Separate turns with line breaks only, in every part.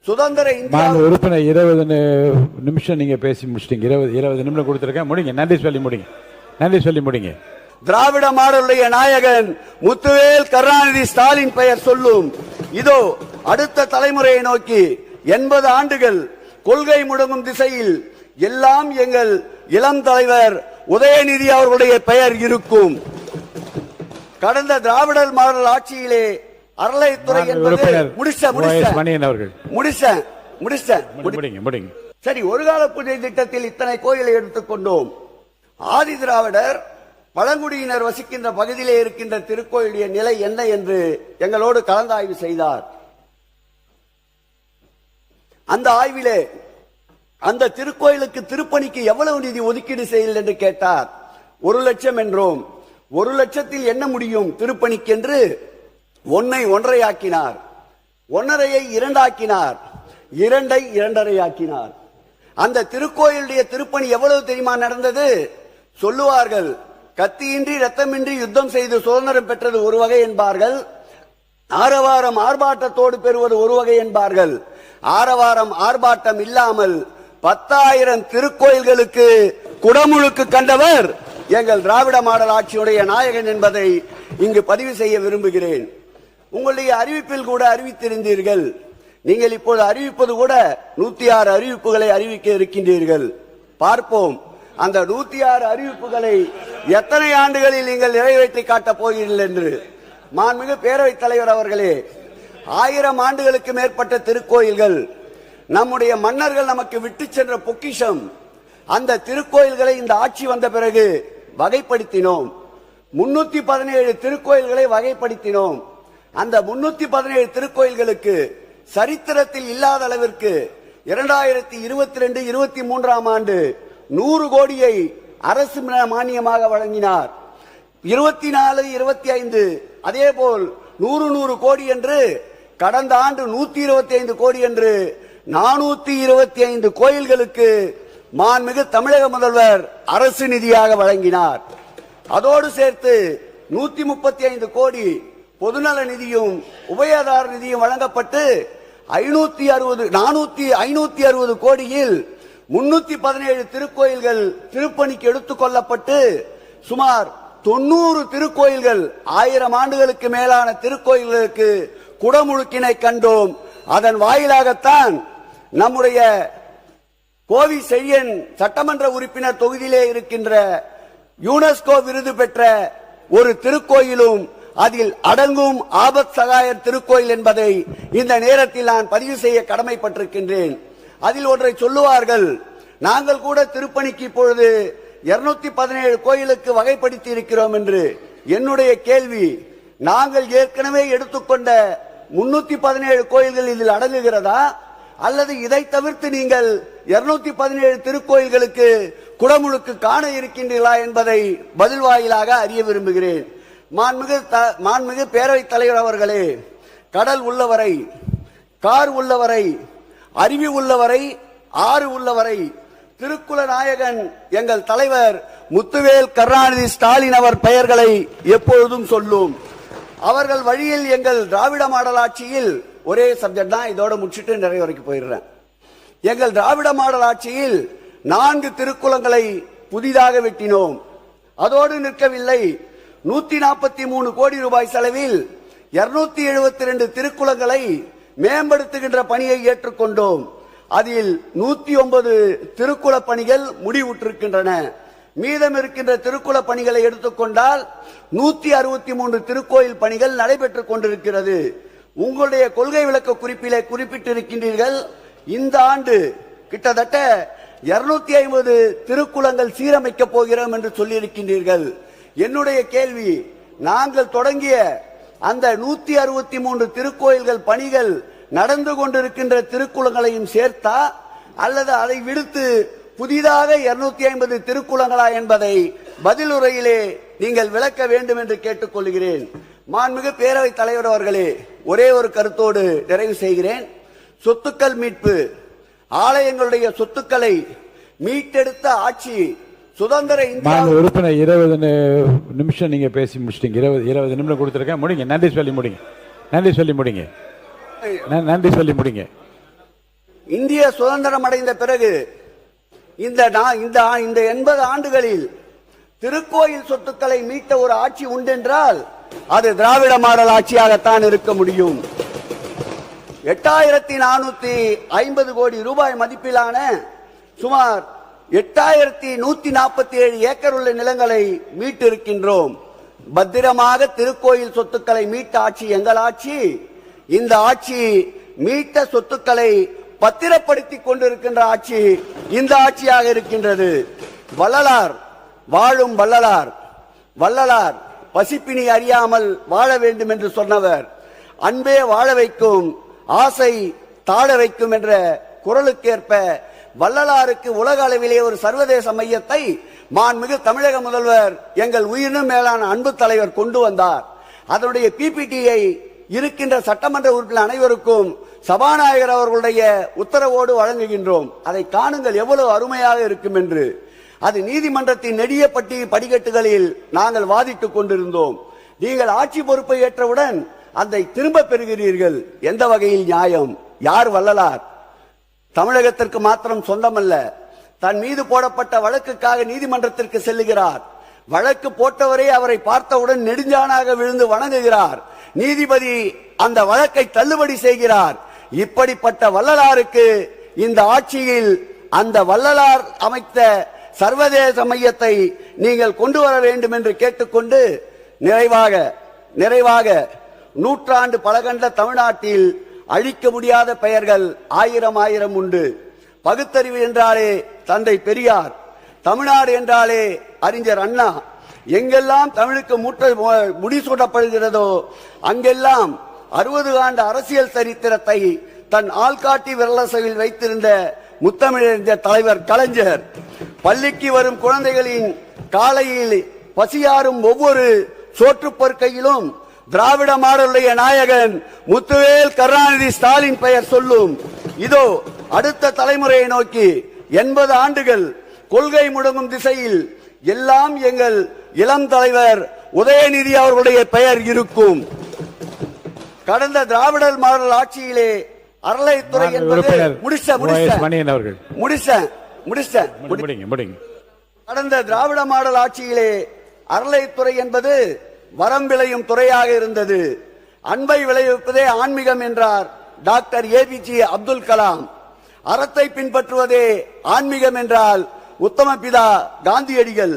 சுதந்திர இந்தியா
உறுப்பினர் 20 நிமிஷம் நீங்க பேசி முடிச்சிட்டீங்க. 20 நிமிடம் கொடுத்திருக்கேன். முடிங்க. நன்றி சொல்லி முடிங்க.
திராவிட மாடலுடைய நாயகன் முத்துவேல் கருணாநிதி ஸ்டாலின் பெயர் சொல்லும். இதோ அடுத்த தலைமுறையை நோக்கி 80 ஆண்டுகள் கொள்கை முடங்கும் திசையில் எல்லாம் எங்கள் இளம் தலைவர் உதயநிதி அவர்களுடைய பெயர் இருக்கும். கடந்த திராவிடர் மாடல் ஆட்சியிலே அறளைத்துறை என்பது சரி. ஒரு கால பூஜை திட்டத்தில் இத்தனை கோயிலை எடுத்துக்கொண்டோம். ஆதி திராவிடர் பழங்குடியினர் வசிக்கின்ற பகுதியிலே இருக்கின்ற திருக்கோயிலுடைய நிலை என்ன என்று எங்களோடு கலந்தாய்வு செய்தார். அந்த ஆய்விலே அந்த திருக்கோயிலுக்கு திருப்பணிக்கு எவ்வளவு நிதி ஒதுக்கீடு செய்யல் என்று கேட்டார். 1 லட்சம் என்றோம். 1 லட்சத்தில் என்ன முடியும் திருப்பணிக்கு என்று 1 ஐ 1.5 ஆக்கினார். 1.5 ஐ 2 ஆக்கினார். 2 ஐ 2.5 ஆக்கினார். அந்த திருக்கோயிலுடைய திருப்பணி எவ்வளவு தெரியுமா நடந்தது? சொல்லுவார்கள், கத்தியின்றி ரத்தமின்றி யுத்தம் செய்து சுதந்திரம் பெற்றது ஒரு வகை என்பார்கள், ஆரவாரம் ஆர்ப்பாட்டத்தோடு பெறுவது ஒரு வகை என்பார்கள். ஆரவாரம் ஆர்ப்பாட்டம் இல்லாமல் 10,000 திருக்கோயில்களுக்கு குடமுழுக்கு கண்டவர் எங்கள் திராவிட மாடல் ஆட்சியுடைய நாயகன் என்பதை இங்கு பதிவு செய்ய விரும்புகிறேன். உங்களுடைய அறிவிப்பில் கூட அறிவித்திருந்தீர்கள். நீங்கள் இப்போது அறிவிப்பது கூட 106 அறிவிப்புகளை அறிவிக்க இருக்கின்றீர்கள். பார்ப்போம் அந்த 106 அறிவிப்புகளை எத்தனை ஆண்டுகளில் நீங்கள் நிறைவேற்றி காட்டப் போகிறீர்கள் என்று. மாண்புமிகு பேரவைத் தலைவர் அவர்களே, 1000 ஆண்டுகளுக்கு மேற்பட்ட திருக்கோயில்கள் நம்முடைய மன்னர்கள் நமக்கு விட்டு சென்ற பொக்கிஷம். அந்த திருக்கோயில்களை இந்த ஆட்சி வந்த பிறகு வகைப்படுத்தினோம். 317 திருக்கோயில்களை வகைப்படுத்தினோம். அந்த 317 திருக்கோயில்களுக்கு சரித்திரத்தில் இல்லாத அளவிற்கு 2022-23 ஆண்டு 100 கோடியை அரசு மானியமாக வழங்கினார். 24-25 அதேபோல் 100 கோடி என்று, கடந்த ஆண்டு 125 கோடி என்று 425 கோயில்களுக்கு மாண்புமிகு தமிழக முதல்வர் அரசு நிதியாக வழங்கினார். அதோடு சேர்த்து 135 கோடி பொதுநல நிதியும் உபயதார நிதியும் வழங்கப்பட்டு 560 கோடியில் 317 திருக்கோயில்கள் திருப்பணிக்கு எடுத்துக் கொள்ளப்பட்டு சுமார் 90 திருக்கோயில்கள் 1000 ஆண்டுகளுக்கு மேலான திருக்கோயில்களுக்கு குடமுழுக்கினை கண்டோம். அதன் வாயிலாகத்தான் நம்முடைய கோவி செழியன் சட்டமன்ற உறுப்பினர் தொகுதியிலே இருக்கின்ற யுனெஸ்கோ விருது பெற்ற ஒரு திருக்கோயிலும் அதில் அடங்கும் ஆபத் சகாயர் திருக்கோயில் என்பதை இந்த நேரத்தில் நான் பதிவு செய்ய கடமைப்பட்டிருக்கின்றேன். அதில் ஒன்றை சொல்லுவார்கள், நாங்கள் கூட திருப்பணிக்கு இப்பொழுது 217 கோயிலுக்கு வகைப்படுத்தி இருக்கிறோம் என்று. என்னுடைய கேள்வி, நாங்கள் ஏற்கனவே எடுத்துக்கொண்ட 317 கோயில்கள் இதில் அடங்குகிறதா, அல்லது இதை தவிர்த்து நீங்கள் 217 திருக்கோயில்களுக்கு குடமுழுக்கு காண இருக்கின்றீர்களா என்பதை பதில் வாயிலாக அறிய விரும்புகிறேன். மாண்புமிகு பேரவைத் தலைவர் அவர்களே, கடல் உள்ளவரை, கார் உள்ளவரை, அருவி உள்ளவரை, ஆறு உள்ளவரை திருக்குல நாயகன் எங்கள் தலைவர் முத்துவேல் கருணாநிதி ஸ்டாலின் அவர் பெயர்களை எப்பொழுதும் சொல்லும். அவர்கள் வழியில் எங்கள் திராவிட மாடல் ஆட்சியில் ஒரே சப்ஜெக்ட் தான், இதோட முடிச்சுட்டு நிறைய வரைக்கும் போயிடுறேன். எங்கள் திராவிட மாடல் ஆட்சியில் 4 திருக்குளங்களை புதிதாக வெட்டினோம். அதோடு நிற்கவில்லை, 143 கோடி ரூபாய் செலவில் 272 திருக்குளங்களை மேம்படுத்துகின்ற பணியை ஏற்றுக்கொண்டோம். அதில் 109 திருக்குள பணிகள் முடிவுற்றிருக்கின்றன. மீதம் இருக்கின்ற திருக்குள பணிகளை எடுத்துக்கொண்டால் 163 திருக்கோயில் பணிகள் நடைபெற்றுக் கொண்டிருக்கிறது. உங்களுடைய கொள்கை விளக்க குறிப்பிலே குறிப்பிட்டிருக்கின்றீர்கள், இந்த ஆண்டு கிட்டத்தட்ட 250 திருக்குளங்கள் சீரமைக்க போகிறோம் என்று சொல்லியிருக்கின்றீர்கள். என்னுடைய கேள்வி, நாங்கள் தொடங்கிய அந்த 163 திருக்கோயில்கள் பணிகள் நடந்து கொண்டிருக்கின்ற திருக்குளங்களையும் சேர்த்தா, அல்லது அதை விடுத்து புதிதாக 250 திருக்குளங்களா என்பதை பதிலுரையிலே நீங்கள் விளக்க வேண்டும் என்று கேட்டுக்கொள்கிறேன். மாண்புமிகு பேரவைத் தலைவர் அவர்களே, ஒரே ஒரு கருத்தோடு நிறைவு செய்கிறேன். சொத்துக்கள் மீட்பு, ஆலயங்களுடைய சொத்துக்களை மீட்டெடுத்த ஆட்சி சுதந்திர இந்தியா.
உறுப்பினர் 20 நிமிஷம் நீங்க பேசி முடிச்சிட்டீங்க. 20 நிமிடம் கொடுத்திருக்கேன். முடிங்க. நன்றி சொல்லி முடிங்க.
இந்திய சுதந்திரம் அடைந்த பிறகு இந்த 80 ஆண்டுகளில் திருக்கோயில் சொத்துக்களை மீட்ட ஒரு ஆட்சி உண்டென்றால் அது திராவிட மாடல் ஆட்சியாகத்தான் இருக்க முடியும். 8450 கோடி ரூபாய் மதிப்பிலான சுமார் 8147 ஏக்கர் உள்ள நிலங்களை மீட்டிருக்கின்றோம். பத்திரமாக திருக்கோயில் சொத்துக்களை மீட்ட ஆட்சி எங்கள் ஆட்சி. இந்த ஆட்சி மீட்ட சொத்துக்களை பத்திரப்படுத்திக் கொண்டிருக்கின்ற ஆட்சி இந்த ஆட்சியாக இருக்கின்றது. வள்ளலார் வாழும் வள்ளலார் பசிப்பினி அறியாமல் வாழ வேண்டும் என்று சொன்னவர். அன்பே வாழ வைக்கும், ஆசை தாழ வைக்கும் என்ற குரலுக்கேற்ப வள்ளலாருக்கு உலக அளவிலே ஒரு சர்வதேச மையத்தை மாண்புமிகு தமிழக முதல்வர் எங்கள் உயிரினும் மேலான அன்பு தலைவர் கொண்டு வந்தார். அதனுடைய பிபிடியை இருக்கின்ற சட்டமன்ற உறுப்பினர் அனைவருக்கும் சபாநாயகர் அவர்களுடைய உத்தரவோடு வழங்குகின்றோம். அதை காணுங்கள் எவ்வளவு அருமையாக இருக்கும் என்று. அது நீதிமன்றத்தின் நெடிய படிக்கட்டுகளில் நாங்கள் வாதிட்டுக் கொண்டிருந்தோம். நீங்கள் ஆட்சி பொறுப்பை ஏற்றவுடன் அதை திரும்ப பெறுகிறீர்கள். எந்த வகையில் நியாயம்? யார் வள்ளலார்? தமிழகத்திற்கு மாத்திரம் சொந்தமல்ல. தன் மீது போடப்பட்ட வழக்குக்காக நீதிமன்றத்திற்கு செல்லுகிறார். வழக்கு போட்டவரே அவரை பார்த்தவுடன் நெடுஞ்சானாக விழுந்து வணங்குகிறார். நீதிபதி அந்த வழக்கை தள்ளுபடி செய்கிறார். இப்படிப்பட்ட வள்ளலாருக்கு இந்த ஆட்சியில் அந்த வள்ளலார் அமைத்த சர்வதேச மையத்தை நீங்கள் கொண்டு வர வேண்டும் என்று கேட்டுக்கொண்டு நிறைவாக நூற்றாண்டு பலகண்ட தமிழ்நாட்டில் அழிக்க முடியாத பெயர்கள் ஆயிரம் உண்டு. பகுத்தறிவு என்றாலே தந்தை பெரியார், தமிழ்நாடு என்றாலே அறிஞர் அண்ணா. எங்கெல்லாம் தமிழுக்கு முடிசூட்டப்படுகிறதோ அங்கெல்லாம் 60 ஆண்டு அரசியல் சரித்திரத்தை தன் ஆள்காட்டி விரலசையில் வைத்திருந்த முத்தமிழறிஞர் தலைவர் கலைஞர். பள்ளிக்கு வரும் குழந்தைகளின் காலையில் பசியாரும் ஒவ்வொரு சோற்றுப்பொற்கையிலும் திராவிட மாடலுடைய நாயகன் முத்துவேல் கருணாநிதி ஸ்டாலின் பெயர் சொல்லும். இதோ அடுத்த தலைமுறையை நோக்கி 80 ஆண்டுகள் கொள்கை முடங்கும் திசையில் எல்லாம் எங்கள் இளம் தலைவர் உதயநிதி அவர்களுடைய பெயர் இருக்கும். கடந்த திராவிட மாடல் ஆட்சியிலே அறளைத்துறை என்பது கடந்த திராவிட மாடல் ஆட்சியிலே அறளைத்துறை என்பது வரம் விளையும் துறையாக இருந்தது. அன்பை விளைவிப்பதே ஆன்மீகம் என்றார் டாக்டர் ஏபிஜே அப்துல் கலாம். அறத்தை பின்பற்றுவதே ஆன்மீகம் என்றால் உத்தம பிதா காந்தியடிகள்.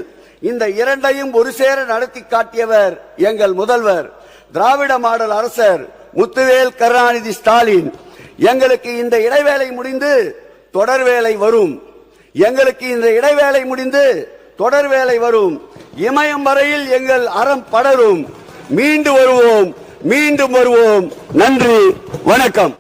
இந்த இரண்டையும் ஒரு சேர நடத்தி காட்டியவர் எங்கள் முதல்வர் திராவிட மாடல் அரசர் முத்துவேல் கருணாநிதி ஸ்டாலின். எங்களுக்கு இந்த இடைவேளை முடிந்து தொடர்வேளை வரும். இமயம் வரையில் எங்கள் அறம் படரும். மீண்டும் வருவோம். நன்றி, வணக்கம்.